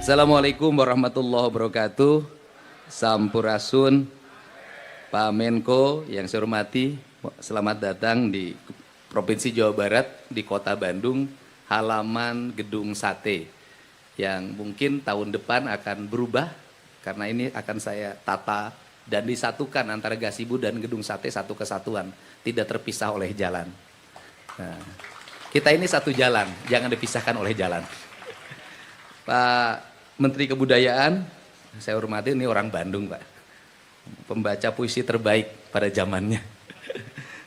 Assalamualaikum warahmatullahi wabarakatuh. Sampurasun, Pak Menko yang saya hormati, selamat datang di Provinsi Jawa Barat, di Kota Bandung, halaman Gedung Sate, yang mungkin tahun depan akan berubah, karena ini akan saya tata dan disatukan antara Gasibu dan Gedung Sate satu kesatuan, tidak terpisah oleh jalan. Nah, kita ini satu jalan, jangan dipisahkan oleh jalan. Pak Menteri Kebudayaan, saya hormati, ini orang Bandung, Pak. Pembaca puisi terbaik pada zamannya.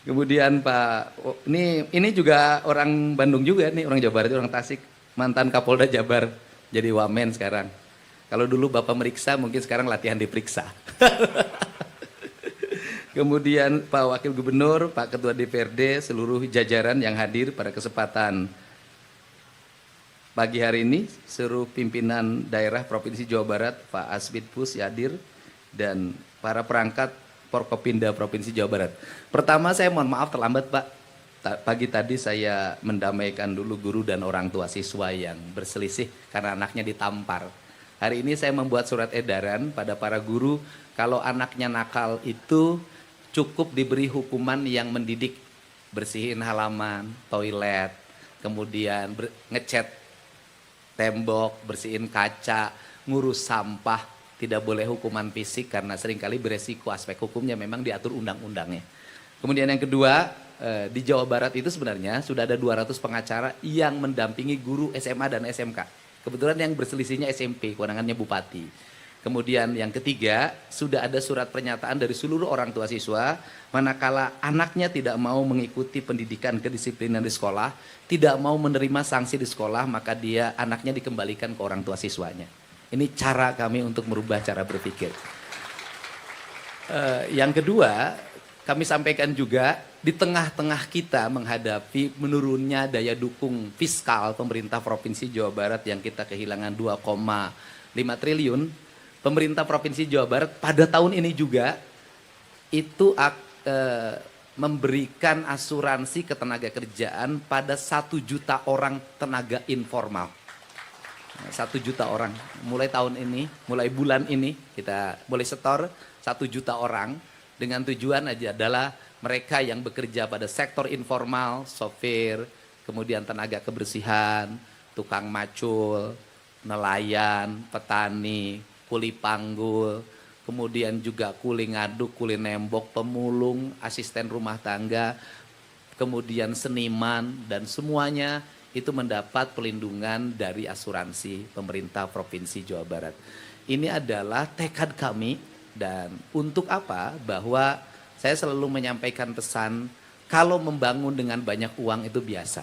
Kemudian Pak, ini juga orang Bandung juga nih, orang Jawa Barat, orang Tasik, mantan Kapolda Jabar, jadi wamen sekarang. Kalau dulu Bapak meriksa, mungkin sekarang latihan diperiksa. Kemudian Pak Wakil Gubernur, Pak Ketua DPRD, seluruh jajaran yang hadir pada kesempatan pagi hari ini, seluruh pimpinan daerah Provinsi Jawa Barat, Pak Asbidpus hadir, dan para perangkat Forkopimda Provinsi Jawa Barat. Pertama saya mohon maaf terlambat, Pak. Pagi tadi saya mendamaikan dulu guru dan orang tua siswa yang berselisih karena anaknya ditampar. Hari ini saya membuat surat edaran pada para guru, kalau anaknya nakal itu cukup diberi hukuman yang mendidik. Bersihin halaman, toilet, kemudian ngecat tembok, bersihin kaca, ngurus sampah, tidak boleh hukuman fisik karena seringkali beresiko, aspek hukumnya memang diatur undang-undangnya. Kemudian yang kedua, di Jawa Barat itu sebenarnya sudah ada 200 pengacara yang mendampingi guru SMA dan SMK. Kebetulan yang berselisihnya SMP, kewenangannya Bupati. Kemudian yang ketiga, sudah ada surat pernyataan dari seluruh orang tua siswa, manakala anaknya tidak mau mengikuti pendidikan kedisiplinan di sekolah, tidak mau menerima sanksi di sekolah, maka anaknya dikembalikan ke orang tua siswanya. Ini cara kami untuk merubah cara berpikir. Yang kedua, kami sampaikan juga, di tengah-tengah kita menghadapi menurunnya daya dukung fiskal pemerintah Provinsi Jawa Barat yang kita kehilangan 2,5 triliun, pemerintah Provinsi Jawa Barat pada tahun ini juga itu memberikan asuransi ketenaga kerjaan pada 1 juta orang tenaga informal. 1 juta orang, mulai tahun ini, mulai bulan ini kita boleh setor 1 juta orang, dengan tujuan aja adalah mereka yang bekerja pada sektor informal, sopir, kemudian tenaga kebersihan, tukang macul, nelayan, petani, kuli panggul, kemudian juga kuli ngaduk, kuli nembok, pemulung, asisten rumah tangga, kemudian seniman, dan semuanya itu mendapat pelindungan dari asuransi pemerintah Provinsi Jawa Barat. Ini adalah tekad kami, dan untuk apa? Bahwa saya selalu menyampaikan pesan, kalau membangun dengan banyak uang itu biasa.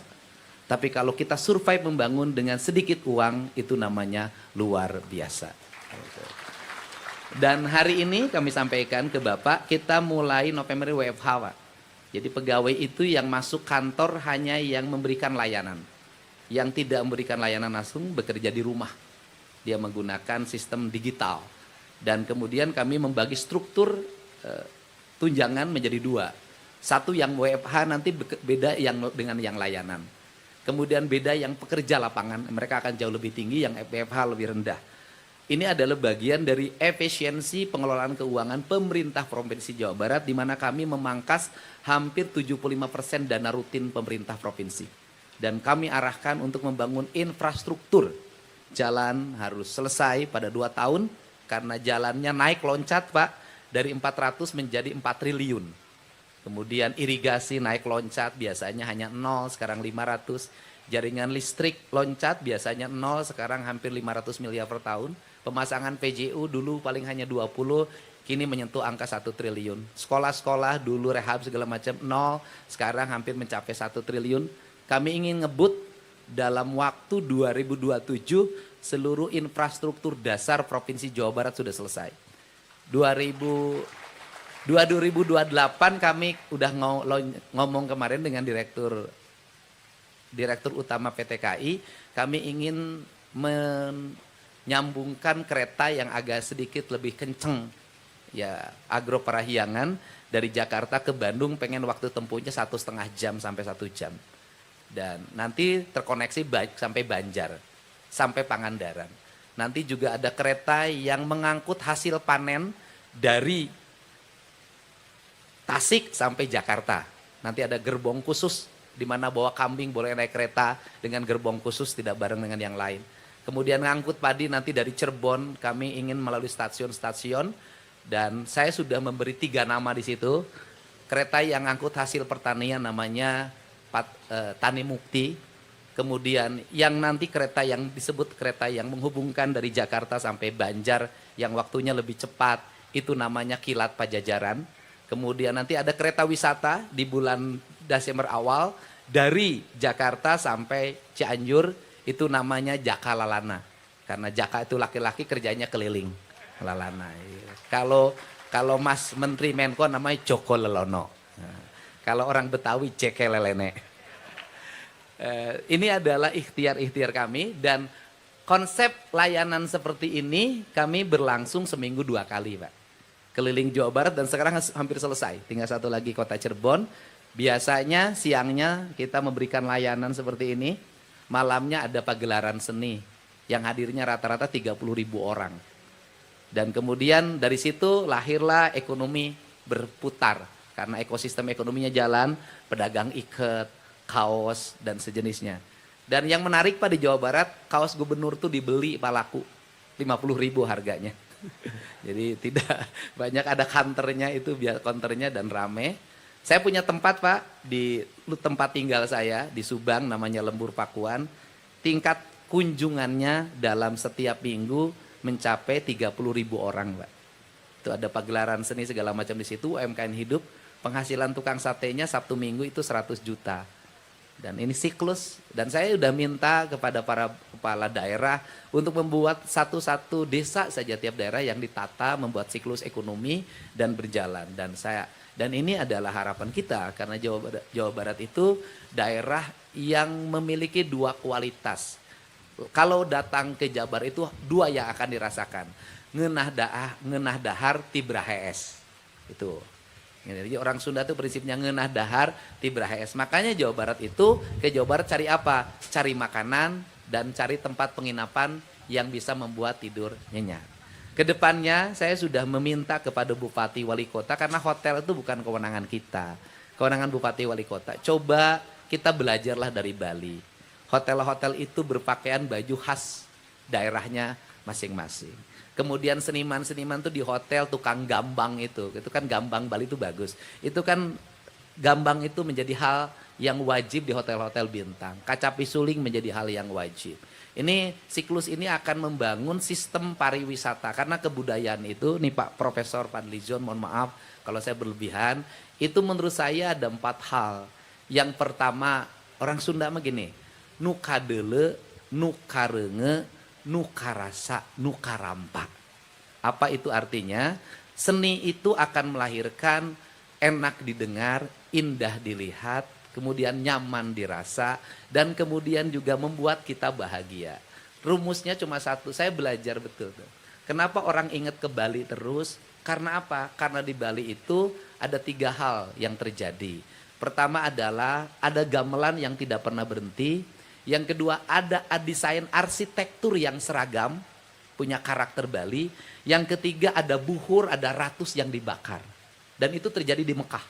Tapi kalau kita survive membangun dengan sedikit uang, itu namanya luar biasa. Dan hari ini kami sampaikan ke Bapak, kita mulai November WFH, Pak. Jadi pegawai itu yang masuk kantor hanya yang memberikan layanan. Yang tidak memberikan layanan langsung bekerja di rumah. Dia menggunakan sistem digital. Dan kemudian kami membagi struktur tunjangan menjadi 2. Satu yang WFH nanti beda dengan yang layanan. Kemudian beda yang pekerja lapangan, mereka akan jauh lebih tinggi, yang WFH lebih rendah. Ini adalah bagian dari efisiensi pengelolaan keuangan pemerintah Provinsi Jawa Barat, di mana kami memangkas hampir 75% dana rutin pemerintah provinsi. Dan kami arahkan untuk membangun infrastruktur. Jalan harus selesai pada 2 tahun, karena jalannya naik loncat, Pak, dari 400 menjadi 4 triliun. Kemudian irigasi naik loncat, biasanya hanya 0, sekarang 500. Jaringan listrik loncat, biasanya 0, sekarang hampir 500 miliar per tahun. Pemasangan PJU dulu paling hanya 20, kini menyentuh angka 1 triliun. Sekolah-sekolah dulu rehab segala macam 0, sekarang hampir mencapai 1 triliun. Kami ingin ngebut dalam waktu 2027 seluruh infrastruktur dasar Provinsi Jawa Barat sudah selesai. 2028 kami udah ngomong kemarin dengan Direktur Utama PT KAI, kami ingin menyambungkan kereta yang agak sedikit lebih kenceng, ya Agro Parahyangan dari Jakarta ke Bandung, pengen waktu tempuhnya 1,5 jam sampai 1 jam. Dan nanti terkoneksi sampai Banjar, sampai Pangandaran. Nanti juga ada kereta yang mengangkut hasil panen dari Tasik sampai Jakarta. Nanti ada gerbong khusus di mana bawa kambing boleh naik kereta dengan gerbong khusus, tidak bareng dengan yang lain. Kemudian ngangkut padi nanti dari Cirebon, kami ingin melalui stasiun-stasiun dan saya sudah memberi 3 nama di situ. Kereta yang angkut hasil pertanian namanya Tani Mukti. Kemudian yang nanti kereta yang disebut kereta yang menghubungkan dari Jakarta sampai Banjar yang waktunya lebih cepat, itu namanya Kilat Pajajaran. Kemudian nanti ada kereta wisata di bulan Desember awal dari Jakarta sampai Cianjur, itu namanya Jaka Lalana. Karena Jaka itu laki-laki kerjanya keliling. Lalana. Kalau Mas Menteri Menko namanya Joko Lelono. Nah, kalau orang Betawi Jeke Lelene. Ini adalah ikhtiar-ikhtiar kami dan konsep layanan seperti ini kami berlangsung seminggu 2 kali, Pak. Keliling Jawa Barat dan sekarang hampir selesai. Tinggal 1 lagi kota Cirebon. Biasanya siangnya kita memberikan layanan seperti ini. Malamnya ada pagelaran seni yang hadirnya rata-rata 30.000 orang. Dan kemudian dari situ lahirlah ekonomi berputar. Karena ekosistem ekonominya jalan, pedagang ikat, kaos, dan sejenisnya. Dan yang menarik Pak di Jawa Barat, kaos gubernur tuh dibeli Pak laku. 50.000 harganya. Jadi tidak banyak, ada counternya itu, biar counternya dan rame. Saya punya tempat Pak, di tempat tinggal saya di Subang namanya Lembur Pakuan. Tingkat kunjungannya dalam setiap minggu mencapai 30.000 orang, Pak. Itu ada pagelaran seni segala macam di situ, UMKM hidup, penghasilan tukang satenya Sabtu Minggu itu 100 juta. Dan ini siklus, dan saya sudah minta kepada para kepala daerah untuk membuat satu-satu desa saja tiap daerah yang ditata, membuat siklus ekonomi dan berjalan. Dan ini adalah harapan kita, karena Jawa Barat itu daerah yang memiliki 2 kualitas. Kalau datang ke Jabar itu 2 yang akan dirasakan. Ngeunah dahar tibrah hees. Itu. Jadi orang Sunda itu prinsipnya ngeunah dahar tibrah hees. Makanya Jawa Barat itu ke Jawa Barat cari apa? Cari makanan dan cari tempat penginapan yang bisa membuat tidur nyenyak. Kedepannya saya sudah meminta kepada Bupati Wali Kota, karena hotel itu bukan kewenangan kita. Kewenangan Bupati Wali Kota. Coba kita belajarlah dari Bali. Hotel-hotel itu berpakaian baju khas daerahnya masing-masing. Kemudian seniman-seniman tuh di hotel, tukang gambang itu kan gambang Bali itu bagus. Itu kan gambang itu menjadi hal yang wajib di hotel-hotel bintang. Kaca pisuling menjadi hal yang wajib. Ini siklus ini akan membangun sistem pariwisata, karena kebudayaan itu nih Pak Profesor Fadlizon, mohon maaf kalau saya berlebihan, itu menurut saya ada 4 hal. Yang pertama, orang Sunda mah gini, nu kadeule, nu karenge, nu karasa, nu karampa. Apa itu artinya? Seni itu akan melahirkan enak didengar, indah dilihat, kemudian nyaman dirasa, dan kemudian juga membuat kita bahagia. Rumusnya cuma 1, saya belajar betul. Kenapa orang ingat ke Bali terus? Karena apa? Karena di Bali itu ada 3 hal yang terjadi. Pertama adalah ada gamelan yang tidak pernah berhenti. Yang kedua ada desain arsitektur yang seragam, punya karakter Bali. Yang ketiga ada buhur, ada ratus yang dibakar. Dan itu terjadi di Mekah.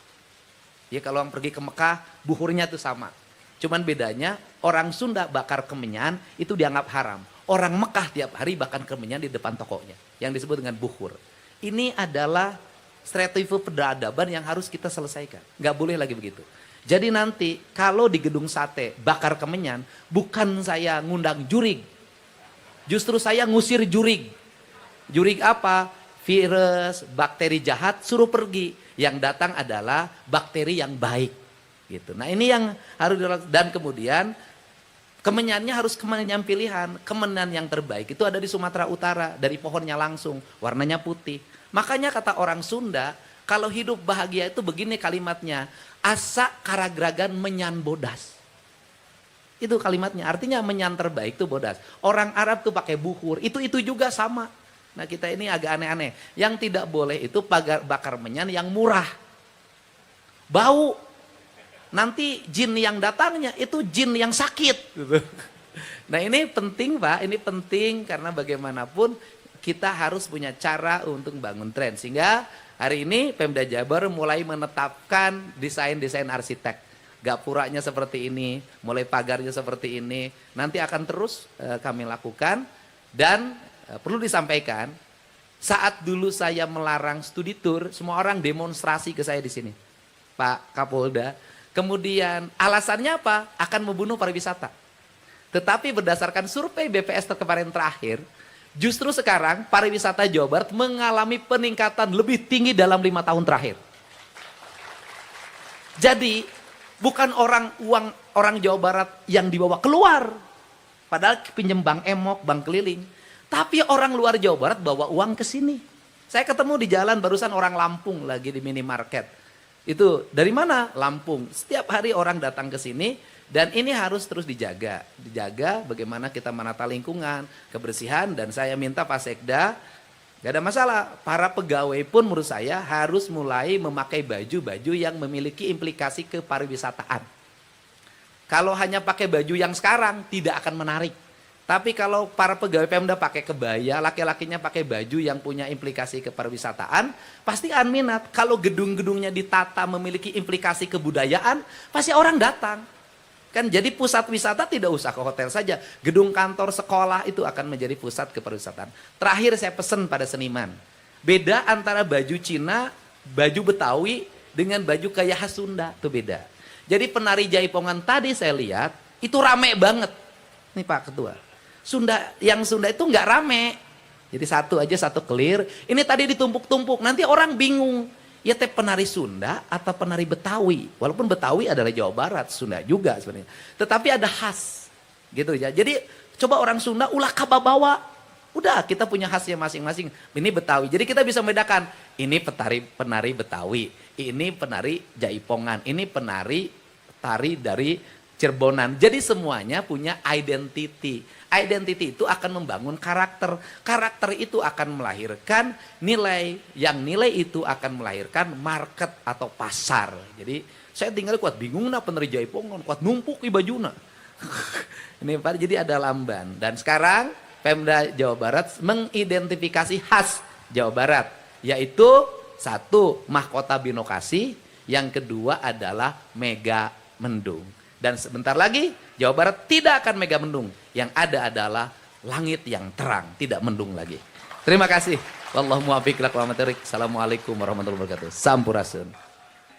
Ya kalau orang pergi ke Mekah, buhurnya itu sama. Cuman bedanya orang Sunda bakar kemenyan itu dianggap haram. Orang Mekah tiap hari bakar kemenyan di depan tokonya. Yang disebut dengan buhur. Ini adalah strategi peradaban yang harus kita selesaikan. Nggak boleh lagi begitu. Jadi nanti kalau di gedung sate bakar kemenyan, bukan saya ngundang jurig. Justru saya ngusir jurig. Jurig apa? Virus, bakteri jahat suruh pergi. Yang datang adalah bakteri yang baik. Gitu. Nah ini yang harus dilakukan. Dan kemudian kemenyannya harus kemenyan pilihan. Kemenyan yang terbaik itu ada di Sumatera Utara. Dari pohonnya langsung, warnanya putih. Makanya kata orang Sunda, kalau hidup bahagia itu begini kalimatnya. Asa karagragan menyan bodas. Itu kalimatnya, artinya menyan terbaik itu bodas. Orang Arab tuh pakai buhur, itu juga sama. Nah kita ini agak aneh-aneh. Yang tidak boleh itu bakar menyan yang murah. Bau. Nanti jin yang datangnya itu jin yang sakit. Gitu. Nah ini penting Pak, ini penting karena bagaimanapun kita harus punya cara untuk bangun tren. Sehingga hari ini Pemda Jabar mulai menetapkan desain-desain arsitek. Gapuranya seperti ini, mulai pagarnya seperti ini. Nanti akan terus kami lakukan. Dan perlu disampaikan, saat dulu saya melarang studi tour, semua orang demonstrasi ke saya di sini. Pak Kapolda. Kemudian alasannya apa? Akan membunuh pariwisata. Tetapi berdasarkan survei BPS kemarin terakhir, justru sekarang pariwisata Jawa Barat mengalami peningkatan lebih tinggi dalam 5 tahun terakhir. Jadi bukan orang Jawa Barat yang dibawa keluar, padahal pinjem bank emok, bank keliling. Tapi orang luar Jawa Barat bawa uang ke sini. Saya ketemu di jalan barusan orang Lampung lagi di minimarket. Itu dari mana? Lampung. Setiap hari orang datang ke sini. Dan ini harus terus dijaga bagaimana kita menata lingkungan, kebersihan, dan saya minta Pak Sekda, gak ada masalah, para pegawai pun menurut saya harus mulai memakai baju-baju yang memiliki implikasi ke pariwisataan. Kalau hanya pakai baju yang sekarang tidak akan menarik. Tapi kalau para pegawai Pemda pakai kebaya, laki-lakinya pakai baju yang punya implikasi ke pariwisataan, pasti akan minat. Kalau gedung-gedungnya ditata memiliki implikasi kebudayaan, pasti orang datang. Kan jadi pusat wisata tidak usah ke hotel saja. Gedung kantor, sekolah itu akan menjadi pusat kepariwisataan. Terakhir saya pesan pada seniman. Beda antara baju Cina, baju Betawi dengan baju kayak khas Sunda. Itu beda. Jadi penari Jaipongan tadi saya lihat, itu rame banget. Nih Pak Ketua. Yang Sunda itu nggak rame. Jadi satu clear. Ini tadi ditumpuk-tumpuk. Nanti orang bingung. Ya penari Sunda atau penari Betawi. Walaupun Betawi adalah Jawa Barat, Sunda juga sebenarnya. Tetapi ada khas. Gitu ya. Jadi coba orang Sunda ulah kababawa. Udah kita punya khasnya masing-masing. Ini Betawi. Jadi kita bisa membedakan. Ini penari Betawi. Ini penari Jaipongan. Ini penari dari Cirebonan. Jadi semuanya punya identity. Identity itu akan membangun karakter. Karakter itu akan melahirkan nilai. Yang nilai itu akan melahirkan market atau pasar. Jadi saya tinggal kuat bingung nah peneri Jaipongan. Kuat numpuk di bajuna. Ini Pak, jadi ada lamban. Dan sekarang Pemda Jawa Barat mengidentifikasi khas Jawa Barat. Yaitu satu, mahkota binokasi. Yang kedua adalah mega mendung. Dan sebentar lagi Jawa Barat tidak akan mega mendung. Yang ada adalah langit yang terang, tidak mendung lagi. Terima kasih. Wallahu muwaffiq ila aqwamit thoriq. Assalamualaikum warahmatullahi wabarakatuh. Sampurasun.